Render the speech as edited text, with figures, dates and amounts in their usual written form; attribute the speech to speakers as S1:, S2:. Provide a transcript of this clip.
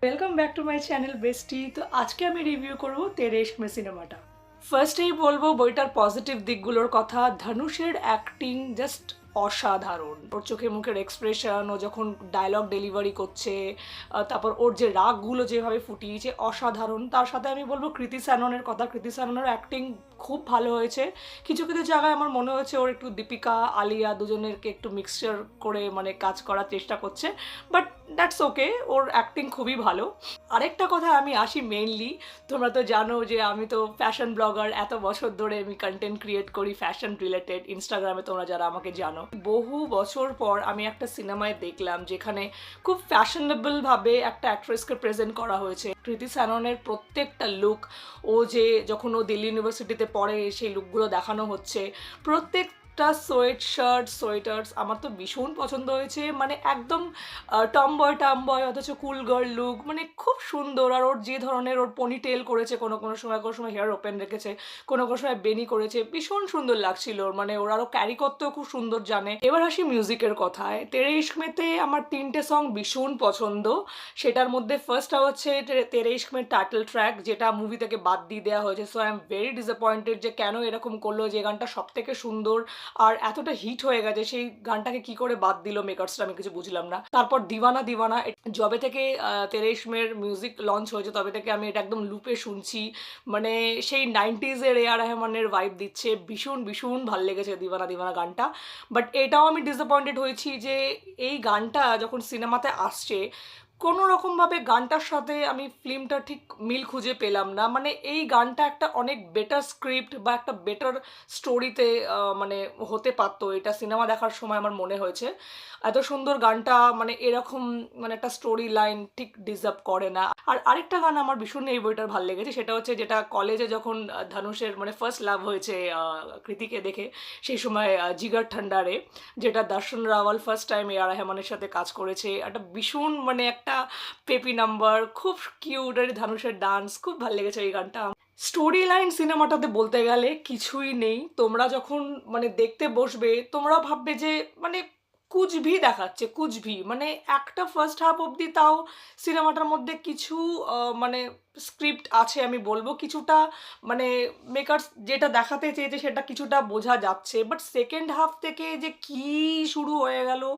S1: Welcome back to my channel বেস্টি। তো আজকে আমি রিভিউ করব তেরে ইশক মে সিনেমাটা। ফার্স্টেই বলবো বইটার পজিটিভ দিকগুলোর কথা। ধনুষের অ্যাক্টিং জাস্ট অসাধারণ। ওর চোখে মুখের এক্সপ্রেশন, ও যখন ডায়লগ ডেলিভারি করছে, তারপর ওর যে রাগগুলো যেভাবে ফুটিয়েছে অসাধারণ। তার সাথে আমি বলবো কৃতি স্যাননের কথা। কৃতি স্যাননের অ্যাক্টিং খুব ভালো হয়েছে। কিছু কিছু জায়গায় আমার মনে হয়েছে ওর একটু দীপিকা আলিয়া দুজনেরকে একটু মিক্সচার করে মানে কাজ করার চেষ্টা করছে, but that's okay, or acting খুবই ভালো। আরেকটা কথা আমি আসি মেইনলি, তোমরা তো জানো যে আমি তো ফ্যাশন ব্লগার, এত বছর ধরে আমি কন্টেন্ট ক্রিয়েট করি ফ্যাশন রিলেটেড ইনস্টাগ্রামে, তোমরা যারা আমাকে জানো। বহু বছর পর আমি একটা সিনেমায় দেখলাম যেখানে খুব ফ্যাশনেবলভাবে একটা অ্যাক্ট্রেসকে প্রেজেন্ট করা হয়েছে। কৃতি স্যাননের প্রত্যেকটা লুক, ও যে যখন ও দিল্লি ইউনিভার্সিটিতে পড়ে সেই লুকগুলো দেখানো হচ্ছে, প্রত্যেকটা সোয়েট শার্ট সোয়েটার্স আমার তো ভীষণ পছন্দ হয়েছে। মানে একদম টমবয় অথচ কুল গার্ল লুক, মানে খুব সুন্দর। আর ওর যে ধরনের ওর পনিটেল করেছে, কোনো কোনো সময় হেয়ার ওপেন রেখেছে, কোনো কোনো সময় বেনি করেছে, ভীষণ সুন্দর লাগছিল ওর। মানে ওর আরও ক্যারি করতেও খুব সুন্দর জানে। এবার আসি মিউজিকের কথায়। তেরে ইশক মেতে আমার 3টে সং ভীষণ পছন্দ। সেটার মধ্যে ফার্স্টটা হচ্ছে তেরে ইশক মে টাইটেল ট্র্যাক, যেটা মুভি থেকে বাদ দিয়ে দেওয়া হয়েছে। So I am very disappointed যে কেন এরকম করলো, যে গানটা সব থেকে সুন্দর আর এতটা হিট হয়ে গেছে, সেই গানটাকে কি করে বাদ দিল মেকার্সরা, আমি কিছু বুঝলাম না। তারপর দিওয়ানা দিওয়ানা, যবে থেকে তেরে ইশক মের মিউজিক লঞ্চ হয়েছে তবে থেকে আমি এটা একদম লুপে শুনছি। মানে সেই 90s-এর এ আর রহমানের ভাইব দিচ্ছে, ভীষণ ভীষণ ভাল লেগেছে দিওয়ানা দিওয়ানা গানটা। বাট এটাও আমি ডিসঅ্যাপয়েন্টেড হয়েছি যে এই গানটা যখন সিনেমাতে আসছে, কোনো রকমভাবে গানটার সাথে আমি ফিল্মটা ঠিক মিল খুঁজে পেলাম না। মানে এই গানটা একটা অনেক বেটার স্ক্রিপ্ট বা একটা বেটার স্টোরিতে মানে হতে পারতো। এটা সিনেমা দেখার সময় আমার মনে হয়েছে। এত সুন্দর গানটা মানে এরকম মানে একটা স্টোরি লাইন ঠিক ডিজার্ভ করে না। আর আরেকটা গান আমার ভীষণ এই বইটার ভালো লেগেছে, সেটা হচ্ছে যেটা কলেজে যখন ধনুষের মানে ফার্স্ট লাভ হয়েছে কৃতিকে দেখে, সেই সময় জিগার ঠান্ডারে, যেটা দর্শন রাওয়াল ফার্স্ট টাইম এ আর রহমানের সাথে কাজ করেছে। একটা ভীষণ মানে একটা পেপি নাম্বার, খুব কিউট। আর ধানুষের ডান্স খুব ভালো লেগেছে এই গানটা। স্টোরি লাইন সিনেমাটাতে বলতে গেলে কিছুই নেই। তোমরা যখন মানে দেখতে বসবে তোমরা ভাববে যে মানে কুচভি দেখাচ্ছে, কুচভি। মানে একটা ফার্স্ট হাফ অবধি তাও সিনেমাটার মধ্যে কিছু মানে স্ক্রিপ্ট আছে আমি বলবো, কিছুটা মানে মেকার্স যেটা দেখাতে চেয়েছে সেটা কিছুটা বোঝা যাচ্ছে। বাট সেকেন্ড হাফ থেকে যে কি শুরু হয়ে গেল,